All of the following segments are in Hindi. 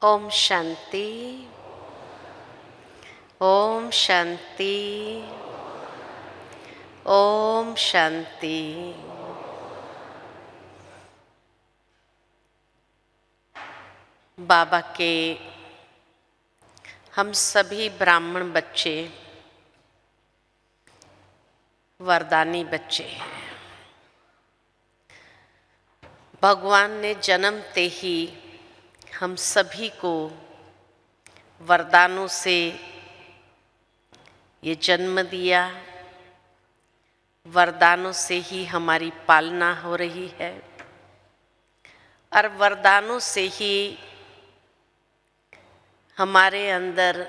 ओम शांति। ओम शांति। ओम शांति। बाबा के हम सभी ब्राह्मण बच्चे वरदानी बच्चे हैं। भगवान ने जन्मते ही हम सभी को वरदानों से ये जन्म दिया। वरदानों से ही हमारी पालना हो रही है और वरदानों से ही हमारे अंदर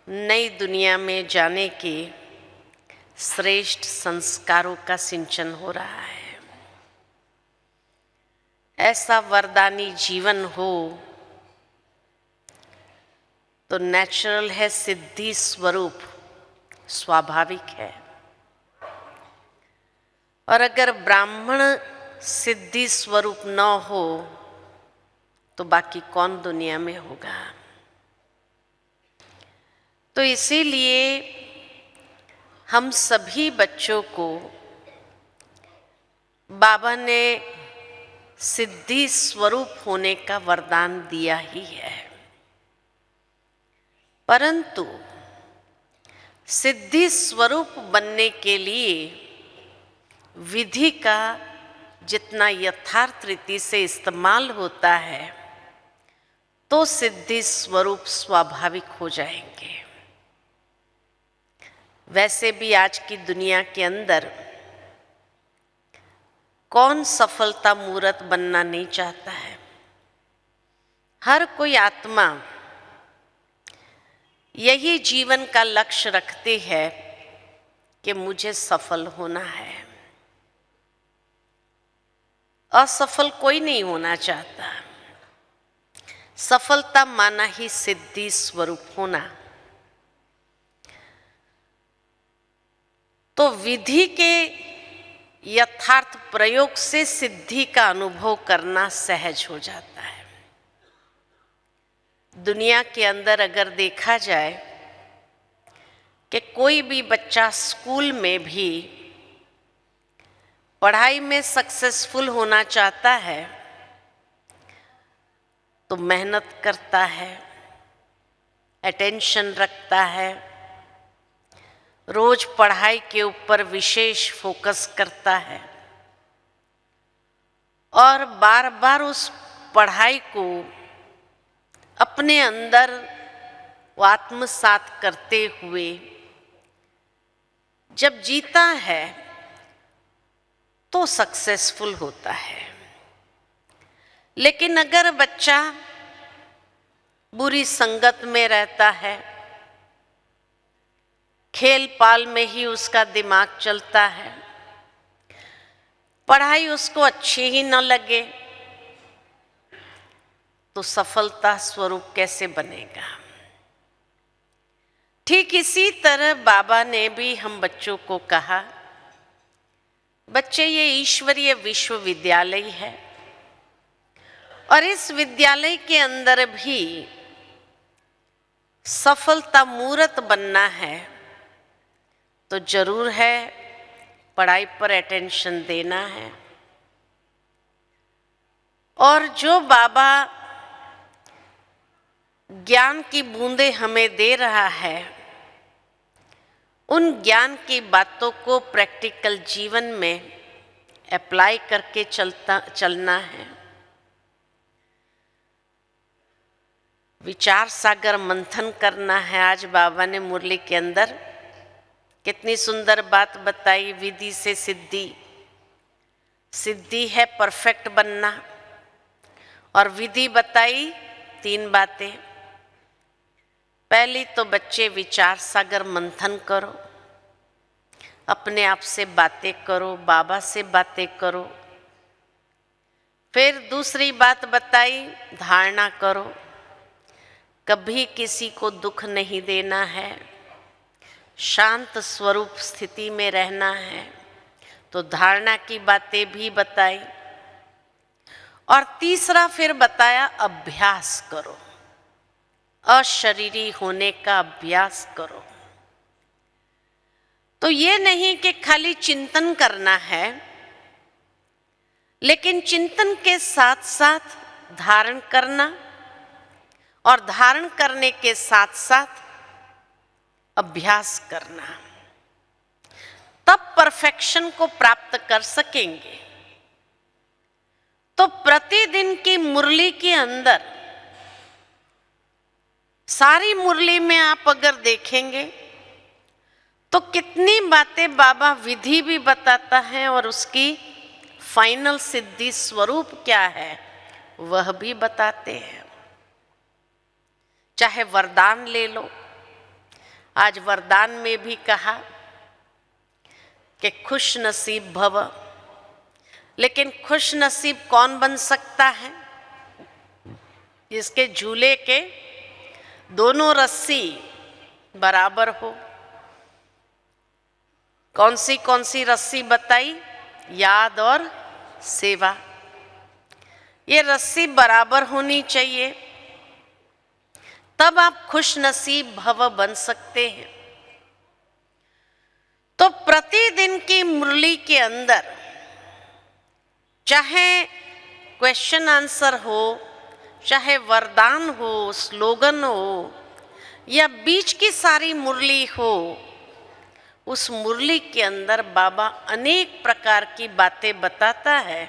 नई दुनिया में जाने के श्रेष्ठ संस्कारों का सिंचन हो रहा है। ऐसा वरदानी जीवन हो तो नेचुरल है, सिद्धि स्वरूप स्वाभाविक है। और अगर ब्राह्मण सिद्धि स्वरूप न हो तो बाकी कौन दुनिया में होगा। तो इसीलिए हम सभी बच्चों को बाबा ने सिद्धि स्वरूप होने का वरदान दिया ही है। परंतु सिद्धि स्वरूप बनने के लिए विधि का जितना यथार्थ रीति से इस्तेमाल होता है तो सिद्धि स्वरूप स्वाभाविक हो जाएंगे। वैसे भी आज की दुनिया के अंदर कौन सफलता मूर्त बनना नहीं चाहता है। हर कोई आत्मा यही जीवन का लक्ष्य रखती है कि मुझे सफल होना है। असफल कोई नहीं होना चाहता। सफलता माना ही सिद्धि स्वरूप होना। तो विधि के यथार्थ प्रयोग से सिद्धि का अनुभव करना सहज हो जाता है। दुनिया के अंदर अगर देखा जाए कि कोई भी बच्चा स्कूल में भी पढ़ाई में सक्सेसफुल होना चाहता है तो मेहनत करता है, अटेंशन रखता है, रोज पढ़ाई के ऊपर विशेष फोकस करता है और बार बार उस पढ़ाई को अपने अंदर आत्मसात करते हुए जब जीता है तो सक्सेसफुल होता है। लेकिन अगर बच्चा बुरी संगत में रहता है, खेल पाल में ही उसका दिमाग चलता है, पढ़ाई उसको अच्छी ही न लगे तो सफलता स्वरूप कैसे बनेगा। ठीक इसी तरह बाबा ने भी हम बच्चों को कहा, बच्चे ये ईश्वरीय विश्वविद्यालय है और इस विद्यालय के अंदर भी सफलता मूर्त बनना है तो जरूर है पढ़ाई पर अटेंशन देना है। और जो बाबा ज्ञान की बूंदें हमें दे रहा है उन ज्ञान की बातों को प्रैक्टिकल जीवन में अप्लाई करके चलना है। विचार सागर मंथन करना है। आज बाबा ने मुरली के अंदर कितनी सुंदर बात बताई। विधि से सिद्धि, सिद्धि है परफेक्ट बनना। और विधि बताई 3 बातें। पहली तो बच्चे विचार सागर मंथन करो, अपने आप से बातें करो, बाबा से बातें करो। फिर दूसरी बात बताई, धारणा करो, कभी किसी को दुख नहीं देना है, शांत स्वरूप स्थिति में रहना है। तो धारणा की बातें भी बताई। और तीसरा फिर बताया अभ्यास करो, अशरीरी होने का अभ्यास करो। तो ये नहीं कि खाली चिंतन करना है, लेकिन चिंतन के साथ साथ धारण करना, और धारण करने के साथ साथ अभ्यास करना, तब परफेक्शन को प्राप्त कर सकेंगे। तो प्रतिदिन की मुरली के अंदर, सारी मुरली में आप अगर देखेंगे तो कितनी बातें बाबा विधि भी बताता है और उसकी फाइनल सिद्धि स्वरूप क्या है वह भी बताते हैं। चाहे वरदान ले लो, आज वरदान में भी कहा कि खुश नसीब भव, लेकिन खुश नसीब कौन बन सकता है? जिसके झूले के दोनों रस्सी बराबर हो। कौन सी रस्सी बताई? याद और सेवा। ये रस्सी बराबर होनी चाहिए, तब आप खुश नसीब भव बन सकते हैं। तो प्रतिदिन की मुरली के अंदर चाहे क्वेश्चन आंसर हो, चाहे वरदान हो, स्लोगन हो, या बीच की सारी मुरली हो, उस मुरली के अंदर बाबा अनेक प्रकार की बातें बताता है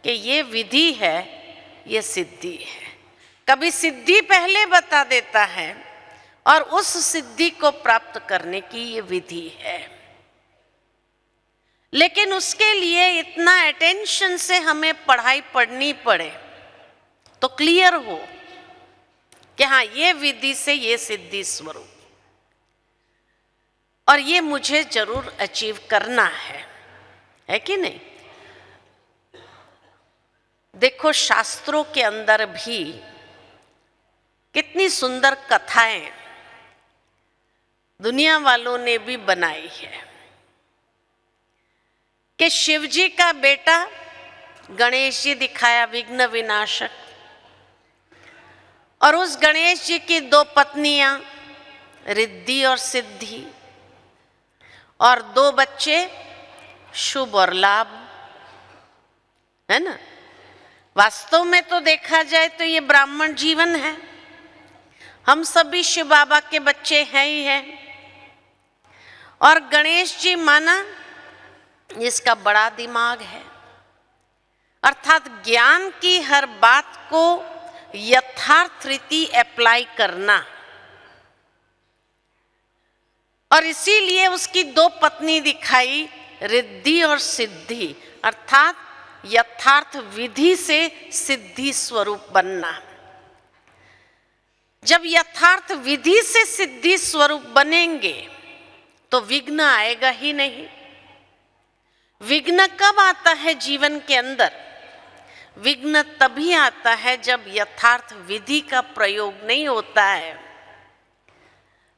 कि ये विधि है, ये सिद्धि है। कभी सिद्धि पहले बता देता है और उस सिद्धि को प्राप्त करने की ये विधि है। लेकिन उसके लिए इतना अटेंशन से हमें पढ़ाई पढ़नी पड़े तो क्लियर हो कि हाँ, ये विधि से ये सिद्धि स्वरूप, और ये मुझे जरूर अचीव करना है कि नहीं? देखो, शास्त्रों के अंदर भी कितनी सुंदर कथाएं दुनिया वालों ने भी बनाई है कि शिव जी का बेटा गणेश जी दिखाया विघ्न विनाशक, और उस गणेश जी की दो पत्नियां रिद्धि और सिद्धि, और दो बच्चे शुभ और लाभ, है ना? वास्तव में तो देखा जाए तो ये ब्राह्मण जीवन है। हम सभी शिव बाबा के बच्चे हैं ही हैं। और गणेश जी माना जिसका बड़ा दिमाग है, अर्थात ज्ञान की हर बात को यथार्थ रीति अप्लाई करना, और इसीलिए उसकी दो पत्नी दिखाई रिद्धि और सिद्धि, अर्थात यथार्थ विधि से सिद्धि स्वरूप बनना। जब यथार्थ विधि से सिद्धि स्वरूप बनेंगे तो विघ्न आएगा ही नहीं। विघ्न कब आता है जीवन के अंदर? विघ्न तभी आता है जब यथार्थ विधि का प्रयोग नहीं होता है,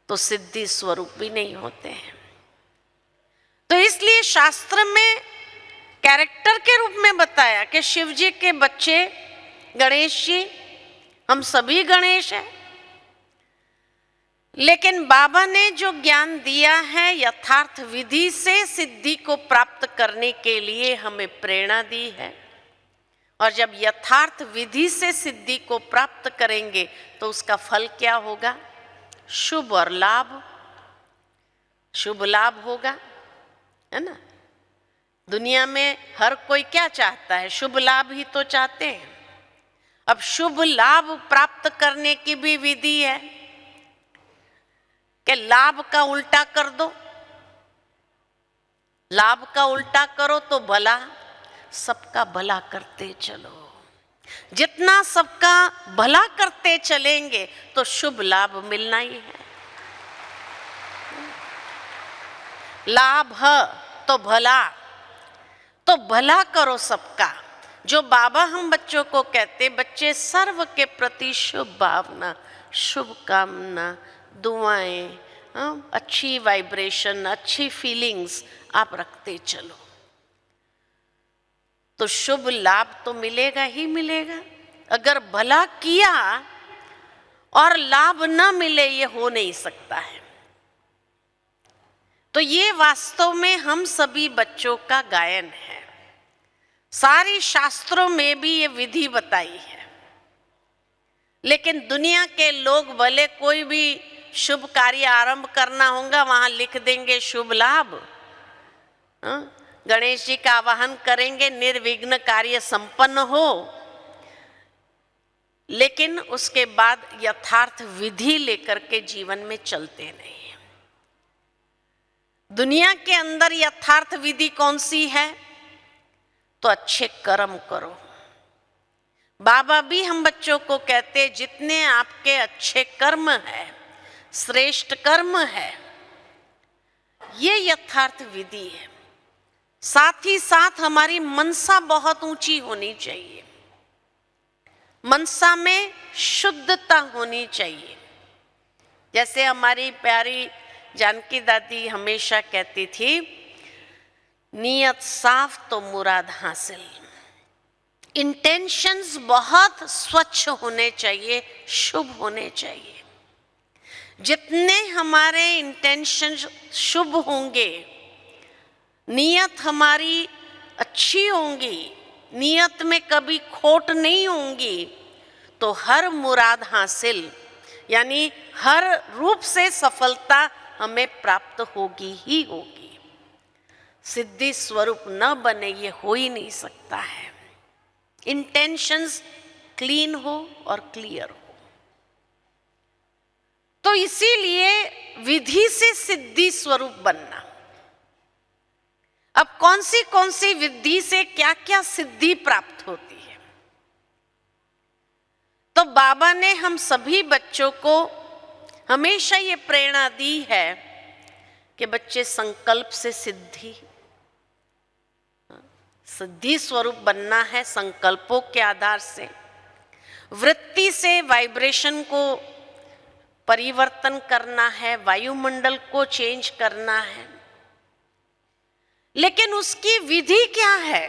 तो सिद्धि स्वरूप भी नहीं होते हैं। तो इसलिए शास्त्र में कैरेक्टर के रूप में बताया कि शिव जी के बच्चे गणेश जी, हम सभी गणेश हैं। लेकिन बाबा ने जो ज्ञान दिया है यथार्थ विधि से सिद्धि को प्राप्त करने के लिए हमें प्रेरणा दी है, और जब यथार्थ विधि से सिद्धि को प्राप्त करेंगे तो उसका फल क्या होगा? शुभ और लाभ, शुभ लाभ होगा, है ना? दुनिया में हर कोई क्या चाहता है? शुभ लाभ ही तो चाहते हैं। अब शुभ लाभ प्राप्त करने की भी विधि है कि लाभ का उल्टा कर दो। लाभ का उल्टा करो तो भला, सबका भला करते चलो। जितना सबका भला करते चलेंगे तो शुभ लाभ मिलना ही है। लाभ है तो भला, तो भला करो सबका। जो बाबा हम बच्चों को कहते, बच्चे सर्व के प्रति शुभ भावना, शुभ कामना, दुआएं, अच्छी वाइब्रेशन, अच्छी फीलिंग्स आप रखते चलो। तो शुभ लाभ तो मिलेगा ही मिलेगा। अगर भला किया और लाभ न मिले, ये हो नहीं सकता है। तो ये वास्तव में हम सभी बच्चों का गायन है। सारी शास्त्रों में भी ये विधि बताई है, लेकिन दुनिया के लोग भले कोई भी शुभ कार्य आरंभ करना होगा, वहां लिख देंगे शुभ लाभ। गणेश जी का आवाहन करेंगे, निर्विघ्न कार्य संपन्न हो, लेकिन उसके बाद यथार्थ विधि लेकर के जीवन में चलते नहीं। दुनिया के अंदर यथार्थ विधि कौन सी है? तो अच्छे कर्म करो। बाबा भी हम बच्चों को कहते, जितने आपके अच्छे कर्म है, श्रेष्ठ कर्म है, ये यथार्थ विधि है। साथ ही साथ हमारी मनसा बहुत ऊंची होनी चाहिए। मनसा में शुद्धता होनी चाहिए। जैसे हमारी प्यारी जानकी दादी हमेशा कहती थी, नियत साफ तो मुराद हासिल। इंटेंशंस बहुत स्वच्छ होने चाहिए, शुभ होने चाहिए। जितने हमारे इंटेंशंस शुभ होंगे, नियत हमारी अच्छी होंगी, नियत में कभी खोट नहीं होंगी, तो हर मुराद हासिल, यानी हर रूप से सफलता हमें प्राप्त होगी ही होगी। सिद्धि स्वरूप न बने, ये हो ही नहीं सकता है। इंटेंशंस क्लीन हो और क्लियर हो। तो इसीलिए विधि से सिद्धि स्वरूप बनना। अब कौन सी विधि से क्या क्या सिद्धि प्राप्त होती है? तो बाबा ने हम सभी बच्चों को हमेशा ये प्रेरणा दी है कि बच्चे संकल्प से सिद्धि स्वरूप बनना है, संकल्पों के आधार से। वृत्ति से वाइब्रेशन को परिवर्तन करना है, वायुमंडल को चेंज करना है। लेकिन उसकी विधि क्या है?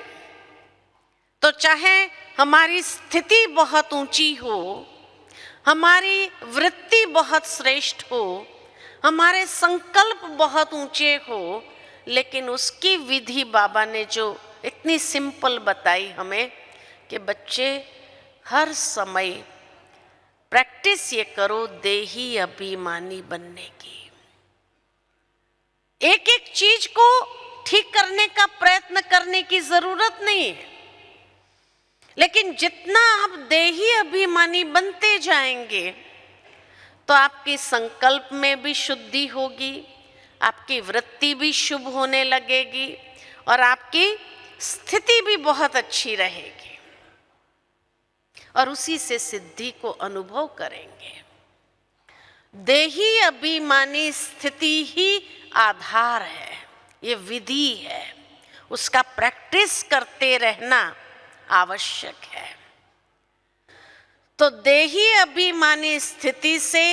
तो चाहे हमारी स्थिति बहुत ऊंची हो, हमारी वृत्ति बहुत श्रेष्ठ हो, हमारे संकल्प बहुत ऊंचे हो, लेकिन उसकी विधि बाबा ने जो इतनी सिंपल बताई हमें कि बच्चे हर समय प्रैक्टिस ये करो देही अभिमानी बनने की। एक एक चीज को ठीक करने का प्रयत्न करने की जरूरत नहीं है, लेकिन जितना आप देही अभिमानी बनते जाएंगे तो आपकी संकल्प में भी शुद्धि होगी, आपकी वृत्ति भी शुभ होने लगेगी और आपकी स्थिति भी बहुत अच्छी रहेगी और उसी से सिद्धि को अनुभव करेंगे। देही अभिमानी स्थिति ही आधार है, ये विधि है, उसका प्रैक्टिस करते रहना आवश्यक है। तो देही अभिमानी स्थिति से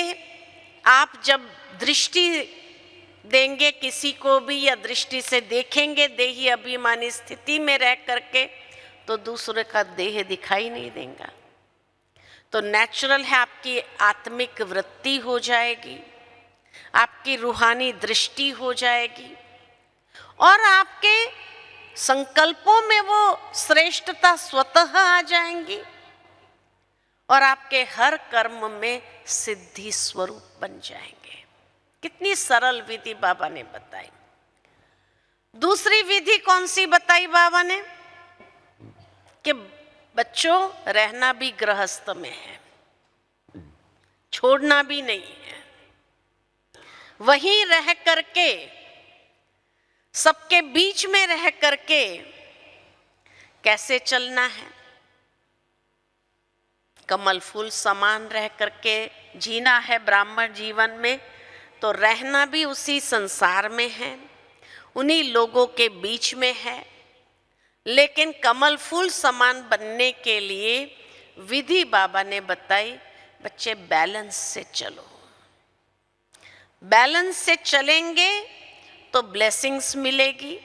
आप जब दृष्टि देंगे किसी को भी या दृष्टि से देखेंगे देही अभिमानी स्थिति में रह करके, तो दूसरे का देह दिखाई नहीं देगा। तो नेचुरल है आपकी आत्मिक वृत्ति हो जाएगी, आपकी रूहानी दृष्टि हो जाएगी और आपके संकल्पों में वो श्रेष्ठता स्वतः आ जाएंगी और आपके हर कर्म में सिद्धि स्वरूप बन जाएंगे। कितनी सरल विधि बाबा ने बताई। दूसरी विधि कौन सी बताई बाबा ने? कि बच्चों रहना भी गृहस्थ में है, छोड़ना भी नहीं है, वहीं रह करके सबके बीच में रह करके कैसे चलना है? कमल फूल समान रह करके जीना है ब्राह्मण जीवन में, तो रहना भी उसी संसार में है, उन्हीं लोगों के बीच में है। लेकिन कमल फूल समान बनने के लिए विधि बाबा ने बताई, बच्चे बैलेंस से चलो। बैलेंस से चलेंगे तो ब्लेसिंग्स मिलेगी,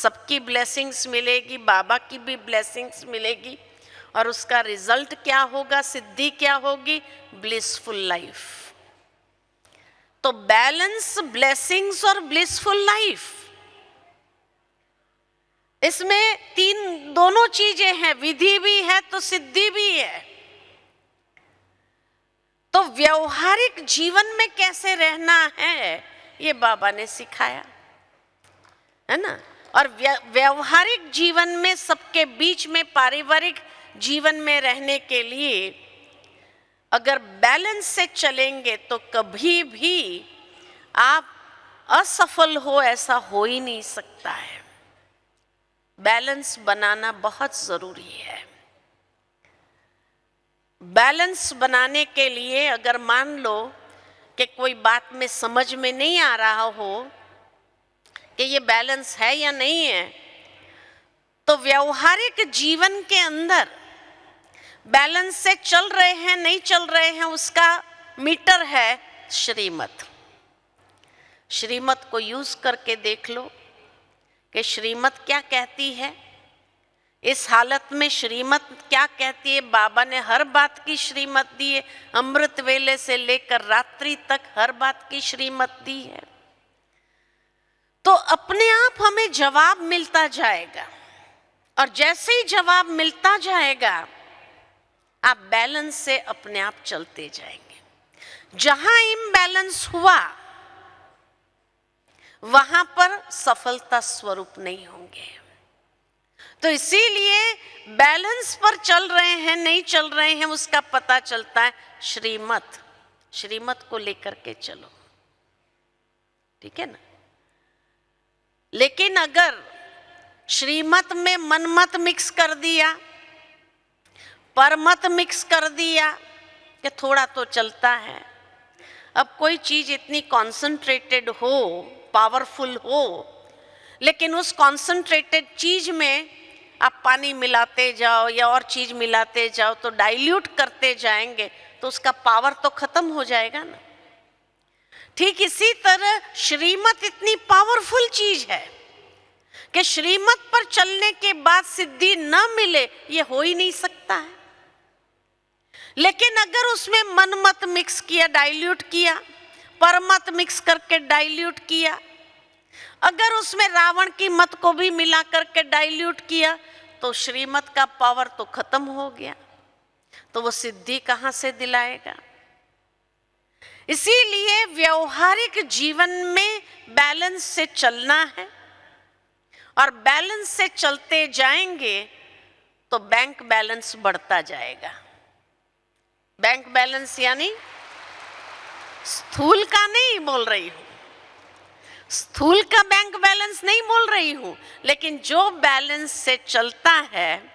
सबकी ब्लेसिंग्स मिलेगी, बाबा की भी ब्लेसिंग्स मिलेगी, और उसका रिजल्ट क्या होगा, सिद्धि क्या होगी, ब्लिसफुल लाइफ। तो बैलेंस, ब्लेसिंग्स और ब्लिसफुल लाइफ, इसमें दोनों चीजें हैं, विधि भी है तो सिद्धि भी है। तो व्यवहारिक जीवन में कैसे रहना है ये बाबा ने सिखाया, है ना। और व्यवहारिक जीवन में, सबके बीच में, पारिवारिक जीवन में रहने के लिए अगर बैलेंस से चलेंगे तो कभी भी आप असफल हो ऐसा हो ही नहीं सकता है। बैलेंस बनाना बहुत जरूरी है। बैलेंस बनाने के लिए अगर मान लो कि कोई बात में समझ में नहीं आ रहा हो कि ये बैलेंस है या नहीं है, तो व्यवहारिक जीवन के अंदर बैलेंस से चल रहे हैं नहीं चल रहे हैं, उसका मीटर है श्रीमत। श्रीमत को यूज करके देख लो कि श्रीमत क्या कहती है। इस हालत में श्रीमत क्या कहती है, बाबा ने हर बात की श्रीमत दी है, अमृत वेले से लेकर रात्रि तक हर बात की श्रीमत दी है। तो अपने आप हमें जवाब मिलता जाएगा, और जैसे ही जवाब मिलता जाएगा आप बैलेंस से अपने आप चलते जाएंगे। जहां इम्बैलेंस हुआ वहां पर सफलता स्वरूप नहीं होंगे। तो इसीलिए बैलेंस पर चल रहे हैं नहीं चल रहे हैं उसका पता चलता है श्रीमत। श्रीमत को लेकर के चलो, ठीक है ना। लेकिन अगर श्रीमत में मनमत मिक्स कर दिया, परमत मिक्स कर दिया कि थोड़ा तो चलता है, अब कोई चीज इतनी कॉन्सेंट्रेटेड हो, पावरफुल हो, लेकिन उस कॉन्सेंट्रेटेड चीज में आप पानी मिलाते जाओ या और चीज मिलाते जाओ तो डाइल्यूट करते जाएंगे तो उसका पावर तो खत्म हो जाएगा ना। ठीक इसी तरह श्रीमत इतनी पावरफुल चीज है कि श्रीमत पर चलने के बाद सिद्धि न मिले ये हो ही नहीं सकता है। लेकिन अगर उसमें मनमत मिक्स किया, डाइल्यूट किया, परमत मिक्स करके डाइल्यूट किया, अगर उसमें रावण की मत को भी मिला करके डाइल्यूट किया तो श्रीमत का पावर तो खत्म हो गया, तो वो सिद्धि कहां से दिलाएगा। इसीलिए व्यवहारिक जीवन में बैलेंस से चलना है, और बैलेंस से चलते जाएंगे तो बैंक बैलेंस बढ़ता जाएगा। बैंक बैलेंस यानी स्थूल का नहीं बोल रही हूं, स्थूल का बैंक बैलेंस नहीं बोल रही हूं, लेकिन जो बैलेंस से चलता है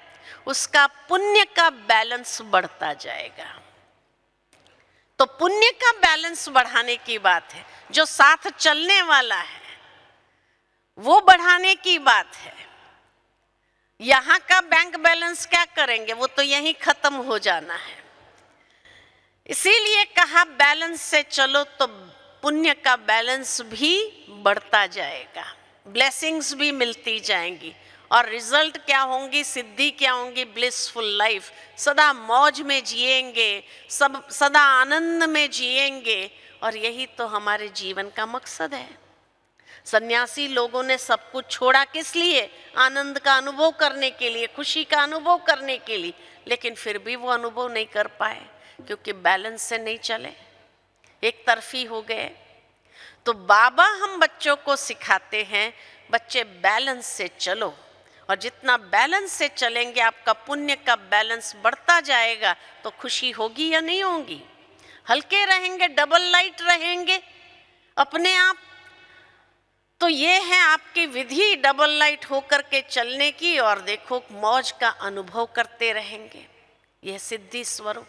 उसका पुण्य का बैलेंस बढ़ता जाएगा। तो पुण्य का बैलेंस बढ़ाने की बात है, जो साथ चलने वाला है वो बढ़ाने की बात है। यहां का बैंक बैलेंस क्या करेंगे, वो तो यहीं खत्म हो जाना है। इसीलिए कहा बैलेंस से चलो तो पुण्य का बैलेंस भी बढ़ता जाएगा, ब्लेसिंग्स भी मिलती जाएंगी, और रिजल्ट क्या होंगी, सिद्धि क्या होंगी, ब्लिसफुल लाइफ। सदा मौज में जिएंगे, सब सदा आनंद में जिएंगे, और यही तो हमारे जीवन का मकसद है। सन्यासी लोगों ने सब कुछ छोड़ा किस लिए, आनंद का अनुभव करने के लिए, खुशी का अनुभव करने के लिए, लेकिन फिर भी वो अनुभव नहीं कर पाए क्योंकि बैलेंस से नहीं चले, एक तरफी हो गए। तो बाबा हम बच्चों को सिखाते हैं, बच्चे बैलेंस से चलो, और जितना बैलेंस से चलेंगे आपका पुण्य का बैलेंस बढ़ता जाएगा, तो खुशी होगी या नहीं होगी। हल्के रहेंगे, डबल लाइट रहेंगे अपने आप। तो ये है आपकी विधि डबल लाइट होकर के चलने की, और देखो मौज का अनुभव करते रहेंगे, यह सिद्धि स्वरूप।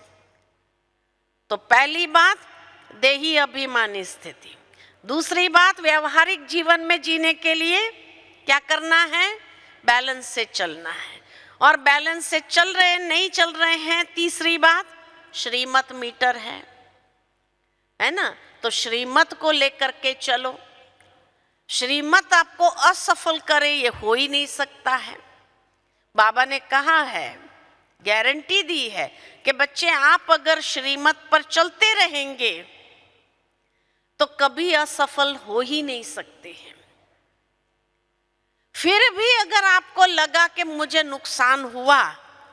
तो पहली बात देही अभिमानी स्थिति। दूसरी बात व्यवहारिक जीवन में जीने के लिए क्या करना है, बैलेंस से चलना है, और बैलेंस से चल रहे नहीं चल रहे हैं। तीसरी बात श्रीमत मीटर है ना, तो श्रीमत को लेकर के चलो। श्रीमत आपको असफल करे ये हो ही नहीं सकता है। बाबा ने कहा है, गारंटी दी है कि बच्चे आप अगर श्रीमत पर चलते रहेंगे तो कभी असफल हो ही नहीं सकते हैं। फिर भी अगर आपको लगा कि मुझे नुकसान हुआ,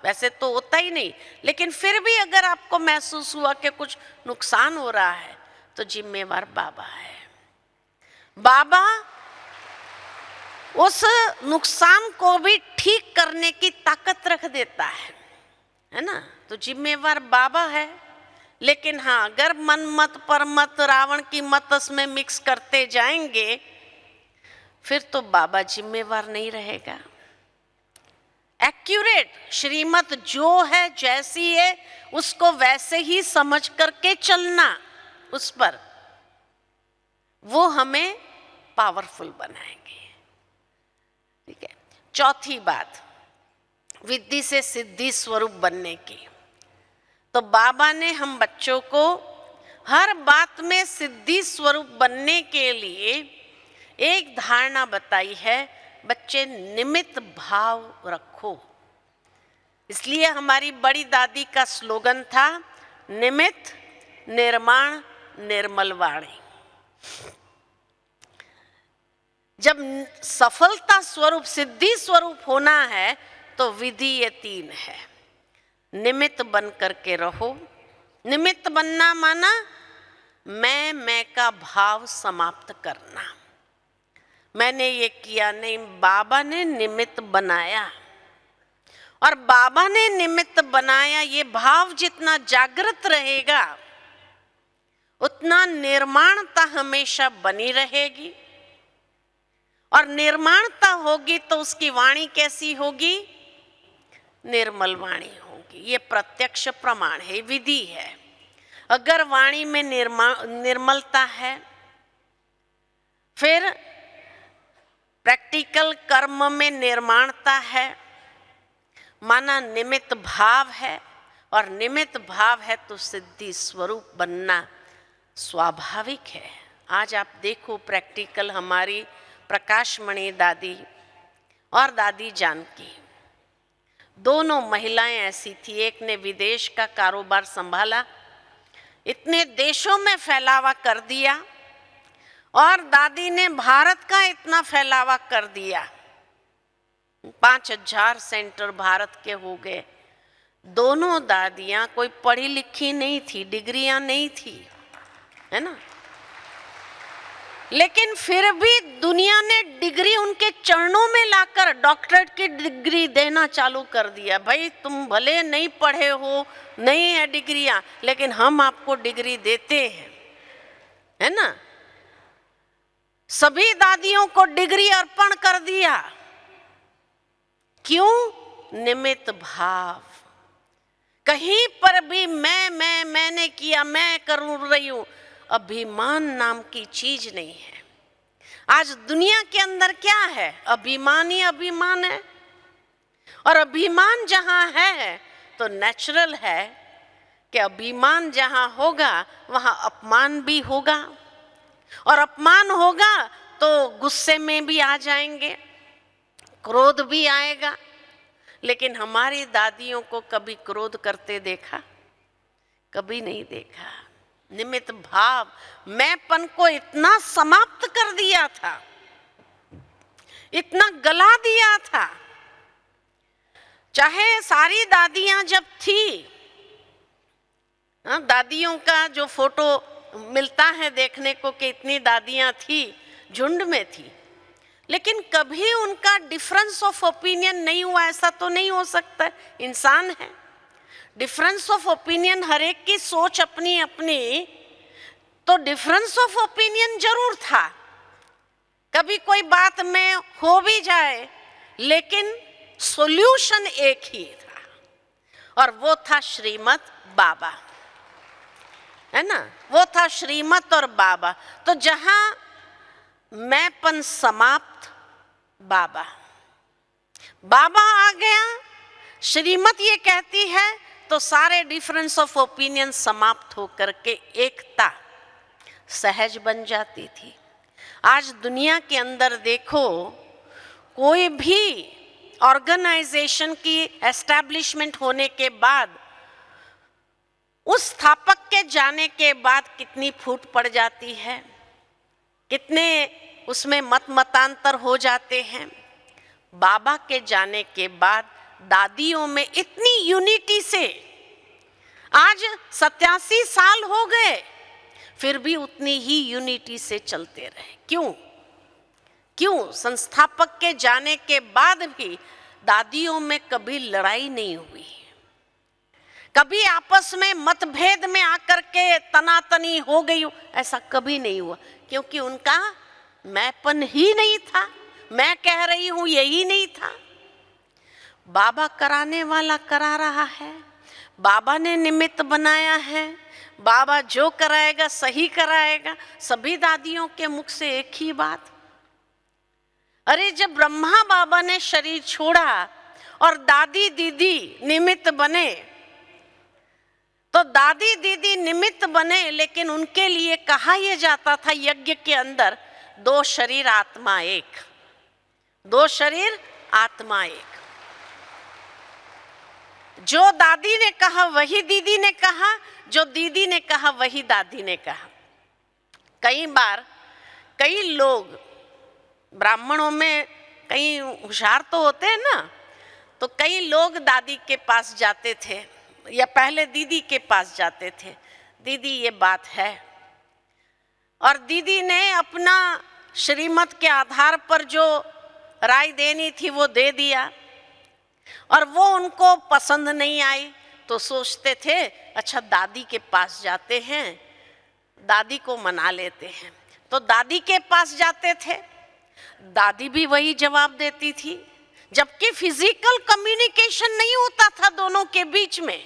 वैसे तो होता ही नहीं, लेकिन फिर भी अगर आपको महसूस हुआ कि कुछ नुकसान हो रहा है तो जिम्मेवार बाबा है। बाबा उस नुकसान को भी ठीक करने की ताकत रख देता है ना। तो जिम्मेवार बाबा है। लेकिन हाँ, अगर मन मत पर मत रावण की मत में मिक्स करते जाएंगे फिर तो बाबा जिम्मेवार नहीं रहेगा। एक्यूरेट श्रीमत जो है, जैसी है उसको वैसे ही समझ करके चलना, उस पर वो हमें पावरफुल बनाएंगे। ठीक है। चौथी बात, विद्धि से सिद्धि स्वरूप बनने की। तो बाबा ने हम बच्चों को हर बात में सिद्धि स्वरूप बनने के लिए एक धारणा बताई है, बच्चे निमित्त भाव रखो। इसलिए हमारी बड़ी दादी का स्लोगन था, निमित्त निर्माण निर्मल वाणी। जब सफलता स्वरूप सिद्धि स्वरूप होना है तो विधि ये तीन है। निमित्त बन करके रहो। निमित्त बनना माना मैं का भाव समाप्त करना। मैंने ये किया नहीं, बाबा ने निमित्त बनाया, और बाबा ने निमित्त बनाया, ये भाव जितना जागृत रहेगा उतना निर्माणता हमेशा बनी रहेगी। और निर्माणता होगी तो उसकी वाणी कैसी होगी? निर्मल वाणी होगी। ये प्रत्यक्ष प्रमाण है, विधि है। अगर वाणी में निर्मलता है, फिर प्रैक्टिकल कर्म में निर्माणता है, माना निमित्त भाव है, और निमित्त भाव है तो सिद्धि स्वरूप बनना स्वाभाविक है। आज आप देखो प्रैक्टिकल, हमारी प्रकाशमणि दादी और दादी जानकी दोनों महिलाएं ऐसी थी। एक ने विदेश का कारोबार संभाला, इतने देशों में फैलावा कर दिया, और दादी ने भारत का इतना फैलावा कर दिया, 5000 सेंटर भारत के हो गए। दोनों दादियां कोई पढ़ी लिखी नहीं थी, डिग्रियां नहीं थी, है ना, लेकिन फिर भी दुनिया ने डिग्री उनके चरणों में लाकर डॉक्टरेट की डिग्री देना चालू कर दिया। भाई तुम भले नहीं पढ़े हो, नहीं है डिग्रियां, लेकिन हम आपको डिग्री देते हैं, है ना। सभी दादियों को डिग्री अर्पण कर दिया। क्यों? निमित्त भाव। कहीं पर भी मैंने किया, मैं करूं रही हूं, अभिमान नाम की चीज नहीं है। आज दुनिया के अंदर क्या है? अभिमान ही अभिमान है। और अभिमान जहां है तो नेचुरल है कि अभिमान जहां होगा वहां अपमान भी होगा, और अपमान होगा तो गुस्से में भी आ जाएंगे, क्रोध भी आएगा। लेकिन हमारी दादियों को कभी क्रोध करते देखा? कभी नहीं देखा। निमित्त भाव, मैंपन को इतना समाप्त कर दिया था, इतना गला दिया था। चाहे सारी दादियां जब थी, दादियों का जो फोटो मिलता है देखने को कि इतनी दादियां थी, झुंड में थी, लेकिन कभी उनका डिफरेंस ऑफ ओपिनियन नहीं हुआ, ऐसा तो नहीं हो सकता। इंसान है, डिफरेंस ऑफ ओपिनियन, हर एक की सोच अपनी अपनी, तो डिफरेंस ऑफ ओपिनियन जरूर था। कभी कोई बात में हो भी जाए लेकिन सॉल्यूशन एक ही था, और वो था श्रीमत बाबा, है ना, वो था श्रीमत और बाबा। तो जहां मैंपन समाप्त, बाबा आ गया, श्रीमत ये कहती है, तो सारे डिफरेंस ऑफ ओपिनियन समाप्त होकर के एकता सहज बन जाती थी। आज दुनिया के अंदर देखो, कोई भी ऑर्गेनाइजेशन की एस्टैब्लिशमेंट होने के बाद, उस स्थापक के जाने के बाद कितनी फूट पड़ जाती है, कितने उसमें मतांतर हो जाते हैं। बाबा के जाने के बाद दादियों में इतनी यूनिटी से, आज 87 साल हो गए, फिर भी उतनी ही यूनिटी से चलते रहे। क्यों? संस्थापक के जाने के बाद भी दादियों में कभी लड़ाई नहीं हुई, कभी आपस में मतभेद में आकर के तनातनी हो गई, ऐसा कभी नहीं हुआ, क्योंकि उनका मैंपन ही नहीं था। मैं कह रही हूं यही नहीं था। बाबा कराने वाला करा रहा है, बाबा ने निमित्त बनाया है, बाबा जो कराएगा सही कराएगा। सभी दादियों के मुख से एक ही बात, अरे जब ब्रह्मा बाबा ने शरीर छोड़ा और दादी दीदी निमित्त बने, तो दादी दीदी निमित्त बने, लेकिन उनके लिए कहा यह जाता था यज्ञ के अंदर, 2 शरीर आत्मा एक, 2 शरीर आत्मा एक। जो दादी ने कहा वही दीदी ने कहा, जो दीदी ने कहा वही दादी ने कहा। कई बार कई लोग, ब्राह्मणों में कई होशियार तो होते हैं ना, तो कई लोग दादी के पास जाते थे या पहले दीदी के पास जाते थे, दीदी ये बात है, और दीदी ने अपना श्रीमत के आधार पर जो राय देनी थी वो दे दिया, और वो उनको पसंद नहीं आई, तो सोचते थे अच्छा दादी के पास जाते हैं, दादी को मना लेते हैं। तो दादी के पास जाते थे, दादी भी वही जवाब देती थी, जबकि फिजिकल कम्युनिकेशन नहीं होता था दोनों के बीच में,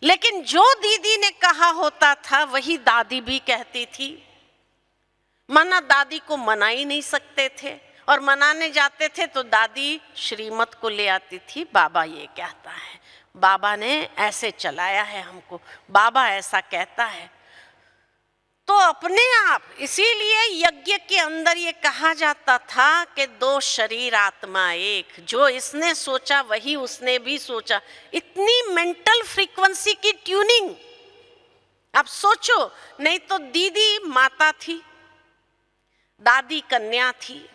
लेकिन जो दीदी ने कहा होता था वही दादी भी कहती थी। मना दादी को मना ही नहीं सकते थे, और मनाने जाते थे तो दादी श्रीमत को ले आती थी, बाबा ये कहता है, बाबा ने ऐसे चलाया है हमको, बाबा ऐसा कहता है। तो अपने आप, इसीलिए यज्ञ के अंदर ये कहा जाता था कि 2 शरीर आत्मा एक, जो इसने सोचा वही उसने भी सोचा। इतनी मेंटल फ्रीक्वेंसी की ट्यूनिंग, आप सोचो, नहीं तो दीदी माता थी, दादी कन्या थी,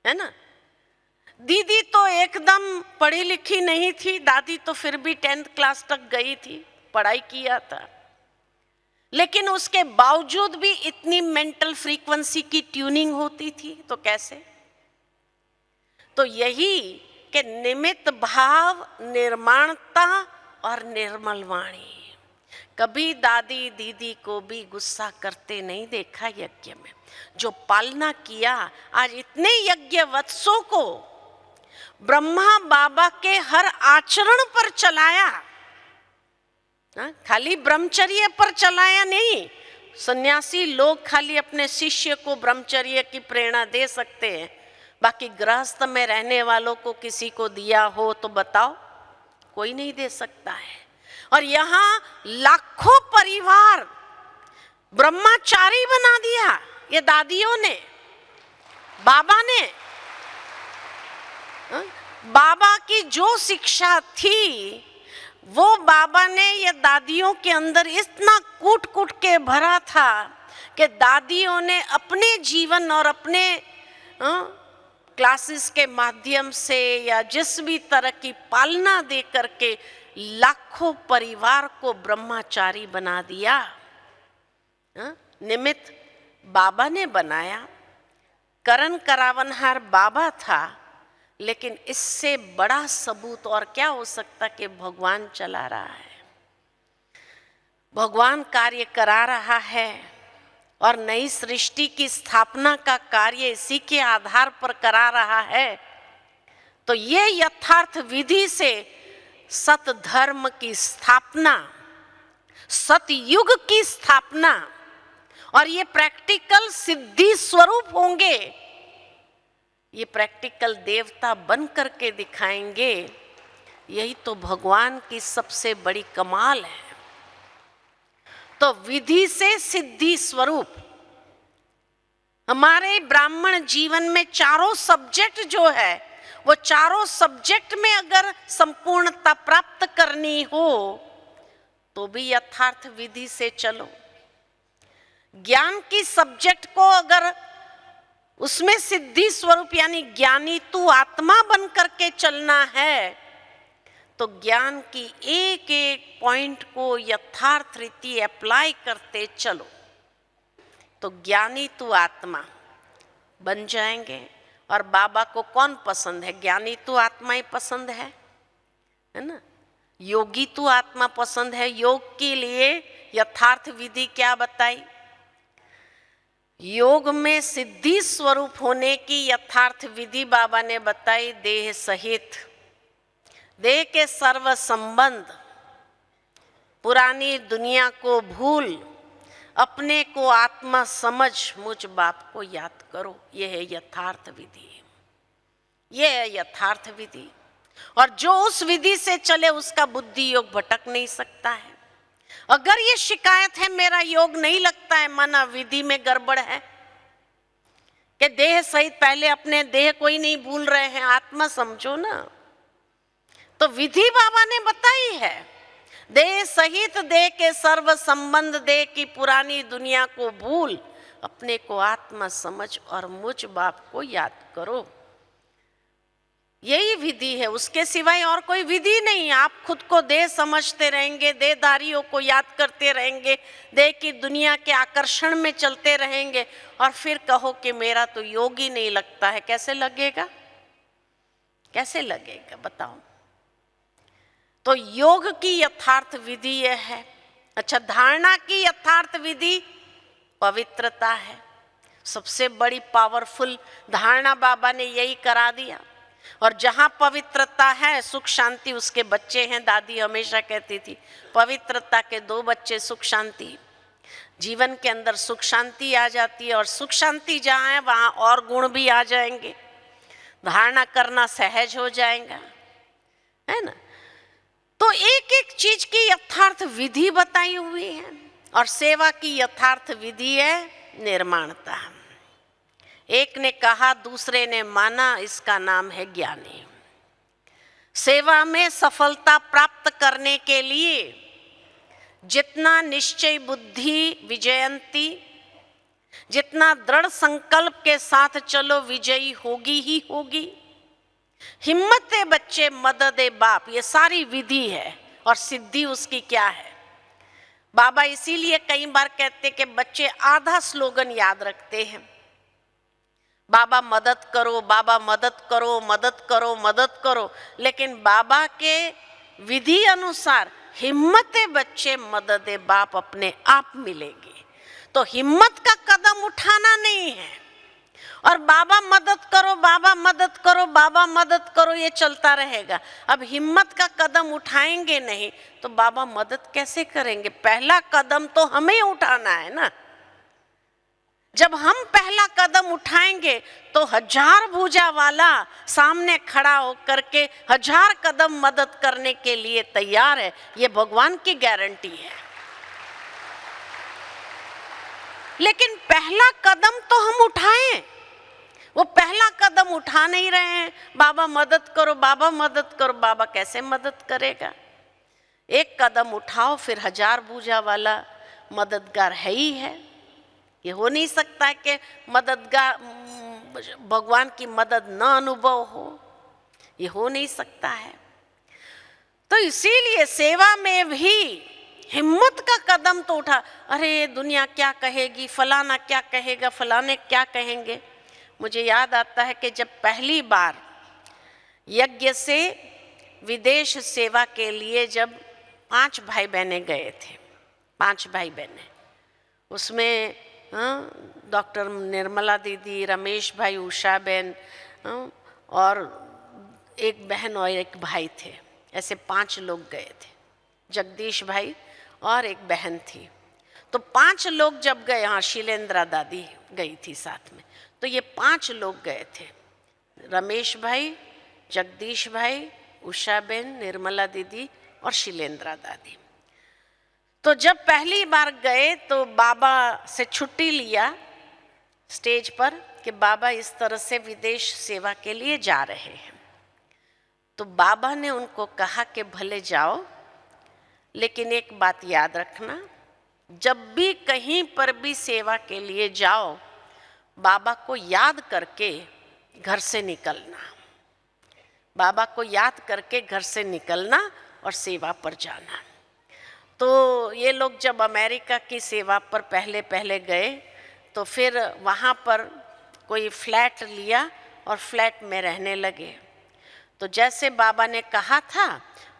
है ना। दीदी तो एकदम पढ़ी लिखी नहीं थी, दादी तो फिर भी 10th क्लास तक गई थी, पढ़ाई किया था, लेकिन उसके बावजूद भी इतनी मेंटल फ्रीक्वेंसी की ट्यूनिंग होती थी। तो कैसे? तो यही कि निमित्त भाव, निर्माणता और निर्मल वाणी। कभी दादी दीदी को भी गुस्सा करते नहीं देखा यज्ञ में, जो पालना किया। आज इतने यज्ञ वत्सों को ब्रह्मा बाबा के हर आचरण पर चलाया, खाली ब्रह्मचर्य पर चलाया नहीं। सन्यासी लोग खाली अपने शिष्य को ब्रह्मचर्य की प्रेरणा दे सकते हैं, बाकी गृहस्थ में रहने वालों को किसी को दिया हो तो बताओ, कोई नहीं दे सकता है। और यहाँ लाखों परिवार ब्रह्मचारी बना दिया ये दादियों ने, बाबा ने। बाबा की जो शिक्षा थी वो बाबा ने ये दादियों के अंदर इतना कूट कूट के भरा था कि दादियों ने अपने जीवन और अपने क्लासेस के माध्यम से या जिस भी तरह की पालना दे करके लाखों परिवार को ब्रह्मचारी बना दिया। निमित्त बाबा ने बनाया, करण करावनहार बाबा था, लेकिन इससे बड़ा सबूत और क्या हो सकता कि भगवान चला रहा है, भगवान कार्य करा रहा है, और नई सृष्टि की स्थापना का कार्य इसी के आधार पर करा रहा है। तो ये यथार्थ विधि से सत धर्म की स्थापना, सतयुग की स्थापना, और ये प्रैक्टिकल सिद्धि स्वरूप होंगे, ये प्रैक्टिकल देवता बन करके दिखाएंगे। यही तो भगवान की सबसे बड़ी कमाल है। तो विधि से सिद्धि स्वरूप, हमारे ब्राह्मण जीवन में चारों सब्जेक्ट जो है, वो चारों सब्जेक्ट में अगर संपूर्णता प्राप्त करनी हो तो भी यथार्थ विधि से चलो। ज्ञान की सब्जेक्ट को अगर उसमें सिद्धि स्वरूप यानी ज्ञानी तू आत्मा बन करके चलना है तो ज्ञान की एक एक पॉइंट को यथार्थ रीति अप्लाई करते चलो तो ज्ञानी तू आत्मा बन जाएंगे। और बाबा को कौन पसंद है? ज्ञानी तू आत्मा ही पसंद है ना। योगी तू आत्मा पसंद है। योग के लिए यथार्थ विधि क्या बताई? योग में सिद्धि स्वरूप होने की यथार्थ विधि बाबा ने बताई। देह सहित, देह के सर्व संबंध, पुरानी दुनिया को भूल, अपने को आत्मा समझ, मुझ बाप को याद करो। यह है यथार्थ विधि, यह है यथार्थ विधि। और जो उस विधि से चले उसका बुद्धि योग भटक नहीं सकता है। अगर ये शिकायत है मेरा योग नहीं लगता है, माना विधि में गड़बड़ है कि देह सहित, पहले अपने देह को ही नहीं भूल रहे हैं, आत्मा समझो ना। तो विधि बाबा ने बताई है, देह सहित देह के सर्व संबंध, देह की पुरानी दुनिया को भूल, अपने को आत्मा समझ और मुझ बाप को याद करो। यही विधि है, उसके सिवाय और कोई विधि नहीं। आप खुद को देह समझते रहेंगे, देहधारियों को याद करते रहेंगे, देह की दुनिया के आकर्षण में चलते रहेंगे और फिर कहो कि मेरा तो योग ही नहीं लगता है। कैसे लगेगा? कैसे लगेगा बताओ? तो योग की यथार्थ विधि यह है। अच्छा, धारणा की यथार्थ विधि पवित्रता है। सबसे बड़ी पावरफुल धारणा बाबा ने यही करा दिया। और जहाँ पवित्रता है सुख शांति उसके बच्चे हैं। दादी हमेशा कहती थी पवित्रता के दो बच्चे सुख शांति। जीवन के अंदर सुख शांति आ जाती है और सुख शांति जहाँ है वहाँ और गुण भी आ जाएंगे, धारणा करना सहज हो जाएगा, है ना। तो एक एक चीज की यथार्थ विधि बताई हुई है। और सेवा की यथार्थ विधि है निर्माणता। एक ने कहा, दूसरे ने माना, इसका नाम है ज्ञानी। सेवा में सफलता प्राप्त करने के लिए जितना निश्चय बुद्धि विजयंती, जितना दृढ़ संकल्प के साथ चलो विजयी होगी ही होगी। हिम्मत है बच्चे, मदद है बाप, ये सारी विधि है। और सिद्धि उसकी क्या है? बाबा इसीलिए कई बार कहते कि बच्चे आधा स्लोगन याद रखते हैं, बाबा मदद करो, बाबा मदद करो, मदद करो, मदद करो। लेकिन बाबा के विधि अनुसार हिम्मत है बच्चे, मदद है बाप अपने आप मिलेगी। तो हिम्मत का कदम उठाना नहीं है और बाबा मदद करो, बाबा मदद करो, बाबा मदद करो, ये चलता रहेगा। अब हिम्मत का कदम उठाएंगे नहीं तो बाबा मदद कैसे करेंगे? पहला कदम तो हमें उठाना है ना। जब हम पहला कदम उठाएंगे तो 1000 भुजा वाला सामने खड़ा होकर के 1000 कदम मदद करने के लिए तैयार है। ये भगवान की गारंटी है। लेकिन पहला कदम तो हम उठाएं, वो पहला कदम उठा नहीं रहे हैं। बाबा मदद करो, बाबा मदद करो। बाबा कैसे मदद करेगा? एक कदम उठाओ, फिर 1000 भुजा वाला मददगार है ही है। ये हो नहीं सकता है कि मददगार भगवान की मदद न अनुभव हो, ये हो नहीं सकता है। तो इसीलिए सेवा में भी हिम्मत का कदम तो उठा। अरे दुनिया क्या कहेगी, फलाना क्या कहेगा, फलाने क्या कहेंगे। मुझे याद आता है कि जब पहली बार यज्ञ से विदेश सेवा के लिए जब 5 भाई बहने गए थे, 5 भाई बहने, उसमें डॉक्टर निर्मला दीदी, रमेश भाई, उषा बहन और एक बहन और एक भाई थे। ऐसे 5 लोग गए थे। जगदीश भाई और एक बहन थी। तो 5 लोग जब गए, हाँ शीलेंद्रा दादी गई थी साथ में। तो ये 5 लोग गए थे, रमेश भाई, जगदीश भाई, उषा बहन, निर्मला दीदी और शीलेंद्रा दादी। तो जब पहली बार गए तो बाबा से छुट्टी लिया, स्टेज पर कि बाबा इस तरह से विदेश सेवा के लिए जा रहे हैं। तो बाबा ने उनको कहा कि भले जाओ, लेकिन एक बात याद रखना, जब भी कहीं पर भी सेवा के लिए जाओ, बाबा को याद करके घर से निकलना, बाबा को याद करके घर से निकलना और सेवा पर जाना। तो ये लोग जब अमेरिका की सेवा पर पहले पहले गए तो फिर वहाँ पर कोई फ्लैट लिया और फ्लैट में रहने लगे। तो जैसे बाबा ने कहा था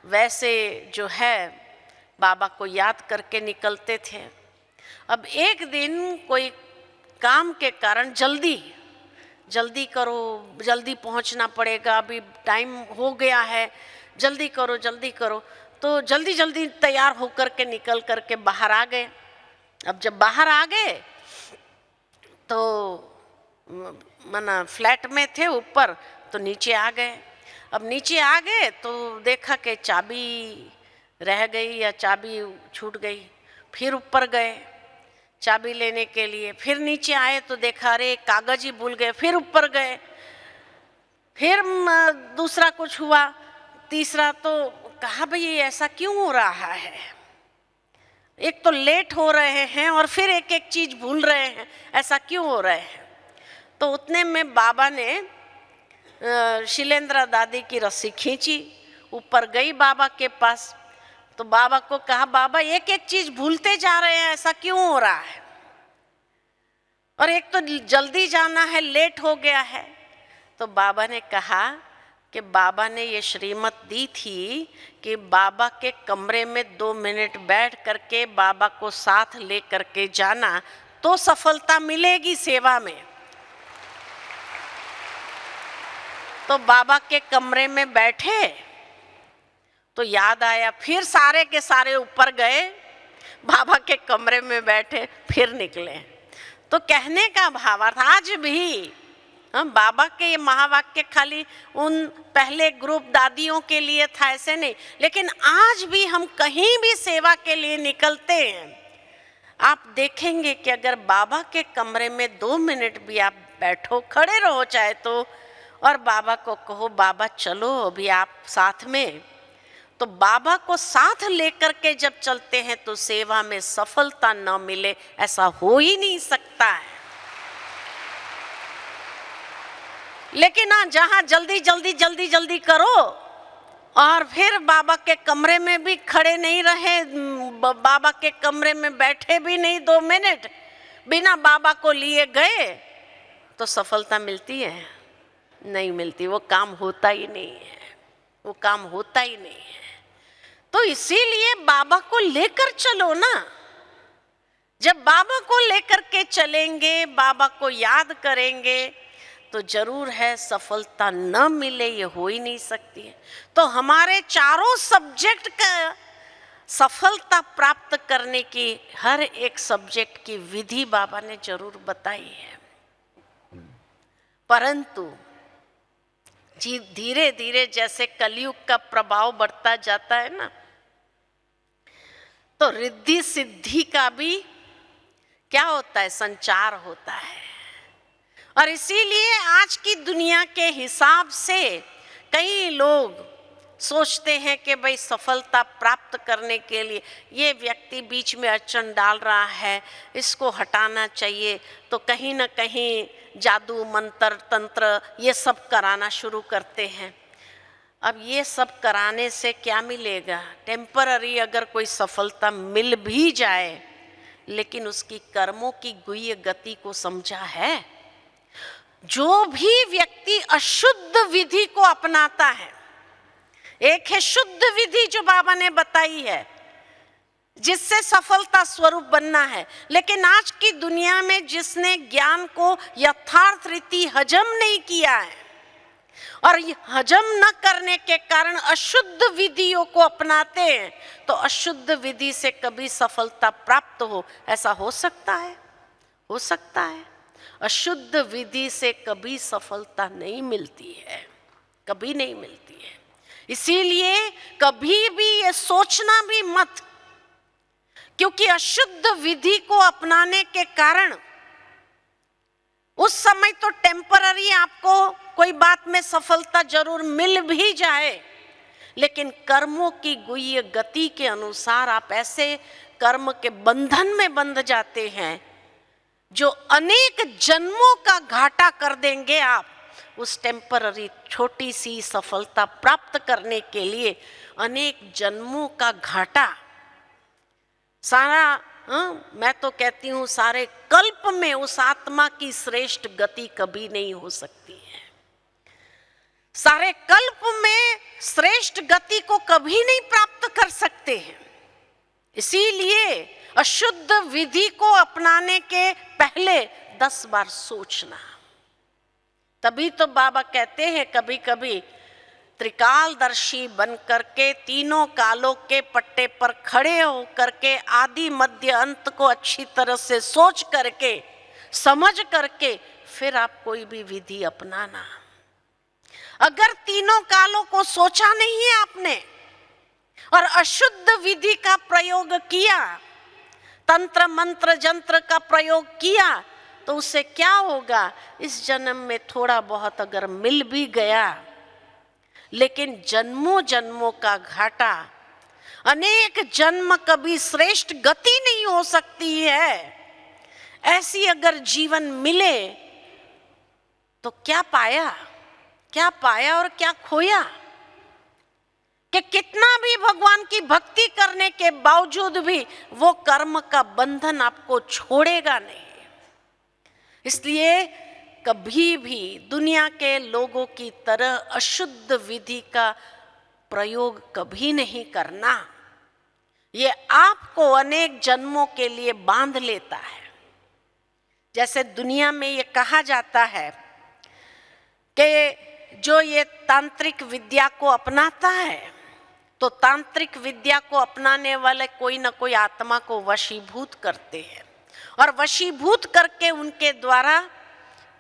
वैसे जो है बाबा को याद करके निकलते थे। अब एक दिन कोई काम के कारण जल्दी करो, जल्दी पहुंचना पड़ेगा, अभी टाइम हो गया है, जल्दी करो। तो जल्दी तैयार होकर के निकल करके बाहर आ गए। अब जब बाहर आ गए तो मना फ्लैट में थे ऊपर, तो नीचे आ गए। अब नीचे आ गए तो देखा कि चाबी रह गई या चाबी छूट गई। फिर ऊपर गए चाबी लेने के लिए, फिर नीचे आए तो देखा अरे कागज ही भूल गए। फिर ऊपर गए, फिर दूसरा कुछ हुआ, तीसरा। तो कहा भाई ऐसा क्यों हो रहा है, एक तो लेट हो रहे हैं और फिर एक एक चीज भूल रहे हैं, ऐसा क्यों हो रहे हैं। तो उतने में बाबा ने शिलेंद्र दादी की रस्सी खींची, ऊपर गई बाबा के पास। तो बाबा को कहा बाबा एक एक चीज भूलते जा रहे हैं, ऐसा क्यों हो रहा है, और एक तो जल्दी जाना है, लेट हो गया है। तो बाबा ने कहा कि बाबा ने ये श्रीमत दी थी कि बाबा के कमरे में 2 मिनट बैठ करके बाबा को साथ ले करके जाना तो सफलता मिलेगी सेवा में। तो बाबा के कमरे में बैठे तो याद आया, फिर सारे के सारे ऊपर गए, बाबा के कमरे में बैठे, फिर निकले। तो कहने का भावार्थ आज भी हम बाबा के ये महावाक्य खाली उन पहले ग्रुप दादियों के लिए था ऐसे नहीं, लेकिन आज भी हम कहीं भी सेवा के लिए निकलते हैं, आप देखेंगे कि अगर बाबा के कमरे में 2 मिनट भी आप बैठो, खड़े रहो चाहे तो, और बाबा को कहो बाबा चलो अभी आप साथ में, तो बाबा को साथ लेकर के जब चलते हैं तो सेवा में सफलता न मिले ऐसा हो ही नहीं सकता है। लेकिन हाँ, जहां जल्दी करो और फिर बाबा के कमरे में भी खड़े नहीं रहे, बाबा के कमरे में बैठे भी नहीं 2 मिनट, बिना बाबा को लिए गए, तो सफलता मिलती है? नहीं मिलती, वो काम होता ही नहीं है, वो काम होता ही नहीं है। तो इसीलिए बाबा को लेकर चलो ना। जब बाबा को लेकर के चलेंगे, बाबा को याद करेंगे, तो जरूर है सफलता न मिले ये हो ही नहीं सकती है। तो हमारे चारों सब्जेक्ट का सफलता प्राप्त करने की हर एक सब्जेक्ट की विधि बाबा ने जरूर बताई है, परंतु धीरे धीरे जैसे कलयुग का प्रभाव बढ़ता जाता है ना, तो रिद्धि सिद्धि का भी क्या होता है, संचार होता है। और इसीलिए आज की दुनिया के हिसाब से कई लोग सोचते हैं कि भाई सफलता प्राप्त करने के लिए ये व्यक्ति बीच में अड़चन डाल रहा है, इसको हटाना चाहिए, तो कहीं ना कहीं जादू मंत्र तंत्र ये सब कराना शुरू करते हैं। अब ये सब कराने से क्या मिलेगा? टेम्पररी अगर कोई सफलता मिल भी जाए, लेकिन उसकी कर्मों की गुह्य गति को समझा है? जो भी व्यक्ति अशुद्ध विधि को अपनाता है, एक है शुद्ध विधि जो बाबा ने बताई है जिससे सफलता स्वरूप बनना है, लेकिन आज की दुनिया में जिसने ज्ञान को यथार्थ रीति हजम नहीं किया है और हजम न करने के कारण अशुद्ध विधियों को अपनाते हैं, तो अशुद्ध विधि से कभी सफलता प्राप्त हो ऐसा हो सकता है? हो सकता है? अशुद्ध विधि से कभी सफलता नहीं मिलती है, कभी नहीं मिलती है। इसीलिए कभी भी ये सोचना भी मत, क्योंकि अशुद्ध विधि को अपनाने के कारण उस समय तो टेम्पररी आपको कोई बात में सफलता जरूर मिल भी जाए, लेकिन कर्मों की गुह्य गति के अनुसार आप ऐसे कर्म के बंधन में बंध जाते हैं जो अनेक जन्मों का घाटा कर देंगे। आप उस टेम्पररी छोटी सी सफलता प्राप्त करने के लिए अनेक जन्मों का घाटा, सारा मैं तो कहती हूँ सारे कल्प में उस आत्मा की श्रेष्ठ गति कभी नहीं हो सकती है। सारे कल्प में श्रेष्ठ गति को कभी नहीं प्राप्त कर सकते हैं। इसीलिए अशुद्ध विधि को अपनाने के पहले 10 बार सोचना। तभी तो बाबा कहते हैं कभी कभी त्रिकालदर्शी बन करके तीनों कालों के पट्टे पर खड़े होकर के आदि मध्य अंत को अच्छी तरह से सोच करके समझ करके फिर आप कोई भी विधि अपनाना। अगर तीनों कालों को सोचा नहीं है आपने और अशुद्ध विधि का प्रयोग किया, तंत्र मंत्र जंत्र का प्रयोग किया, तो उससे क्या होगा? इस जन्म में थोड़ा बहुत अगर मिल भी गया, लेकिन जन्मों जन्मों का घाटा, अनेक जन्म कभी श्रेष्ठ गति नहीं हो सकती है। ऐसी अगर जीवन मिले तो क्या पाया, क्या पाया और क्या खोया? कि कितना भी भगवान की भक्ति करने के बावजूद भी वो कर्म का बंधन आपको छोड़ेगा नहीं। इसलिए कभी भी दुनिया के लोगों की तरह अशुद्ध विधि का प्रयोग कभी नहीं करना। ये आपको अनेक जन्मों के लिए बांध लेता है। जैसे दुनिया में ये कहा जाता है कि जो ये तांत्रिक विद्या को अपनाता है, तो तांत्रिक विद्या को अपनाने वाले कोई ना कोई आत्मा को वशीभूत करते हैं और वशीभूत करके उनके द्वारा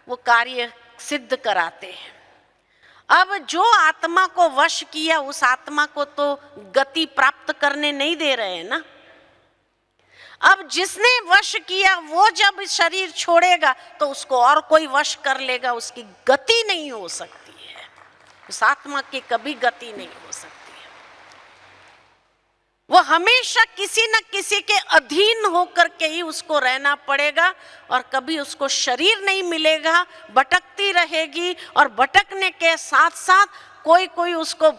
वो कार्य सिद्ध कराते हैं। अब जो आत्मा को वश किया उस आत्मा को तो गति प्राप्त करने नहीं दे रहे हैं ना। अब जिसने वश किया वो जब शरीर छोड़ेगा तो उसको और कोई वश कर लेगा, उसकी गति नहीं हो सकती है। उस आत्मा की कभी गति नहीं हो सकती है। वो हमेशा किसी न किसी के अधीन होकर के ही उसको रहना पड़ेगा और कभी उसको शरीर नहीं मिलेगा, भटकती रहेगी और भटकने के साथ साथ कोई कोई उसको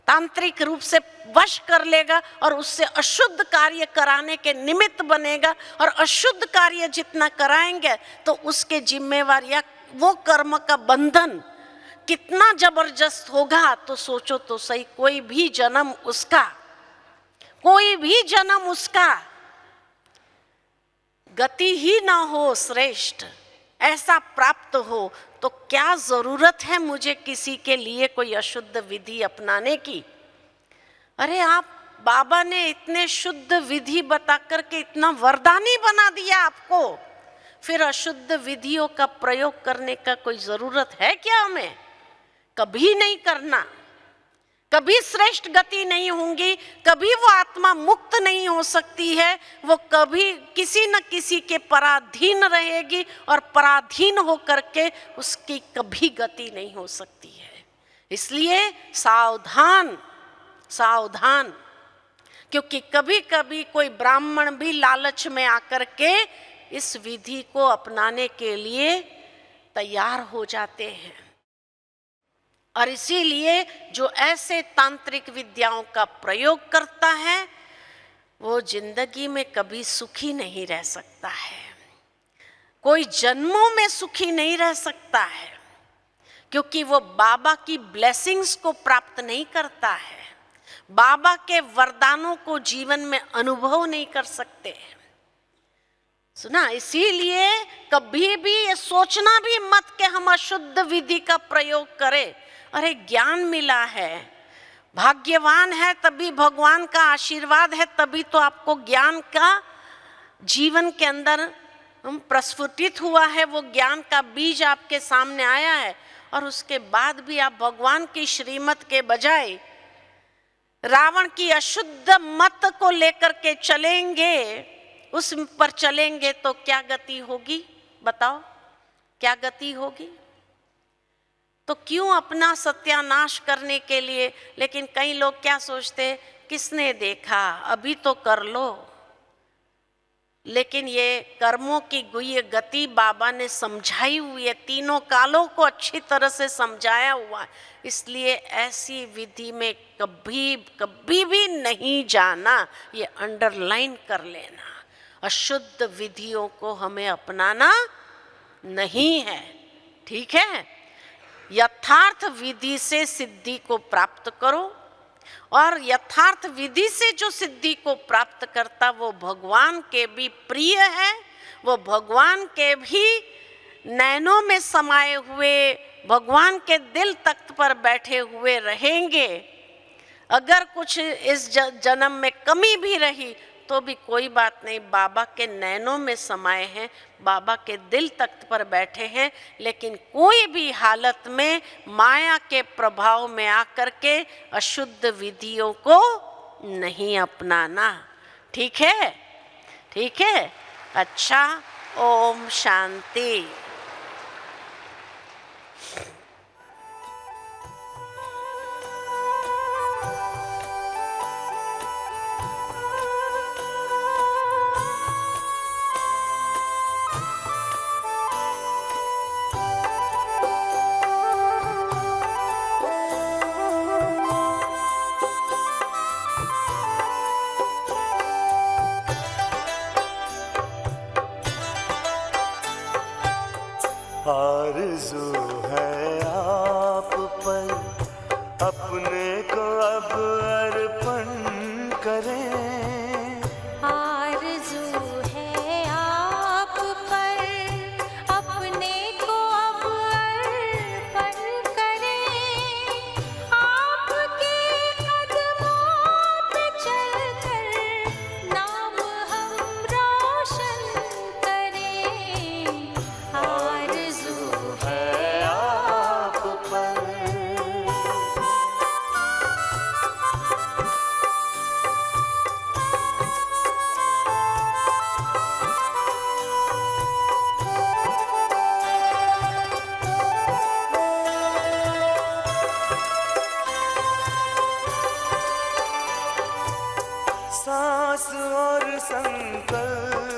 तांत्रिक रूप से वश कर लेगा और उससे अशुद्ध कार्य कराने के निमित्त बनेगा। और अशुद्ध कार्य जितना कराएंगे तो उसके जिम्मेवार या वो कर्म का बंधन कितना जबरदस्त होगा। तो सोचो तो सही, कोई भी जन्म उसका गति ही ना हो श्रेष्ठ, ऐसा प्राप्त हो, तो क्या जरूरत है मुझे किसी के लिए कोई अशुद्ध विधि अपनाने की? अरे आप बाबा ने इतने शुद्ध विधि बता करके इतना वरदानी बना दिया आपको, फिर अशुद्ध विधियों का प्रयोग करने का कोई जरूरत है क्या? हमें कभी नहीं करना। कभी श्रेष्ठ गति नहीं होंगी, कभी वो आत्मा मुक्त नहीं हो सकती है, वो कभी किसी न किसी के पराधीन रहेगी और पराधीन होकर के उसकी कभी गति नहीं हो सकती है। इसलिए सावधान सावधान, क्योंकि कभी कभी कोई ब्राह्मण भी लालच में आकर के इस विधि को अपनाने के लिए तैयार हो जाते हैं। और इसीलिए जो ऐसे तांत्रिक विद्याओं का प्रयोग करता है वो जिंदगी में कभी सुखी नहीं रह सकता है, कोई जन्मों में सुखी नहीं रह सकता है, क्योंकि वो बाबा की ब्लेसिंग्स को प्राप्त नहीं करता है, बाबा के वरदानों को जीवन में अनुभव नहीं कर सकते। सुना, इसीलिए कभी भी ये सोचना भी मत कि हम अशुद्ध विधि का प्रयोग करें। अरे ज्ञान मिला है, भाग्यवान है तभी भगवान का आशीर्वाद है, तभी तो आपको ज्ञान का जीवन के अंदर प्रस्फुटित हुआ है, वो ज्ञान का बीज आपके सामने आया है। और उसके बाद भी आप भगवान की श्रीमत के बजाय रावण की अशुद्ध मत को लेकर के चलेंगे, उस पर चलेंगे तो क्या गति होगी बताओ? क्या गति होगी? तो क्यों अपना सत्यानाश करने के लिए? लेकिन कई लोग क्या सोचते, किसने देखा, अभी तो कर लो। लेकिन ये कर्मों की ये गति बाबा ने समझाई हुई है, तीनों कालों को अच्छी तरह से समझाया हुआ है। इसलिए ऐसी विधि में कभी कभी भी नहीं जाना, ये अंडरलाइन कर लेना। अशुद्ध विधियों को हमें अपनाना नहीं है, ठीक है? यथार्थ विधि से सिद्धि को प्राप्त करो, और यथार्थ विधि से जो सिद्धि को प्राप्त करता वो भगवान के भी प्रिय है, वो भगवान के भी नैनों में समाये हुए, भगवान के दिल तख्त पर बैठे हुए रहेंगे। अगर कुछ इस जन्म में कमी भी रही तो भी कोई बात नहीं, बाबा के नैनों में समाये हैं, बाबा के दिल तख्त पर बैठे हैं। लेकिन कोई भी हालत में माया के प्रभाव में आकर के अशुद्ध विधियों को नहीं अपनाना, ठीक है? ठीक है, अच्छा, ओम शांति। आरज़ू है आप पर अपने को अब अर्पण करें। आरज़ू है आप पर अपने को अब अर्पण करें। आपके कदमों पे चलकर नाम हम रोशन करें। आरज़ू है आप पर सांस और संकल्प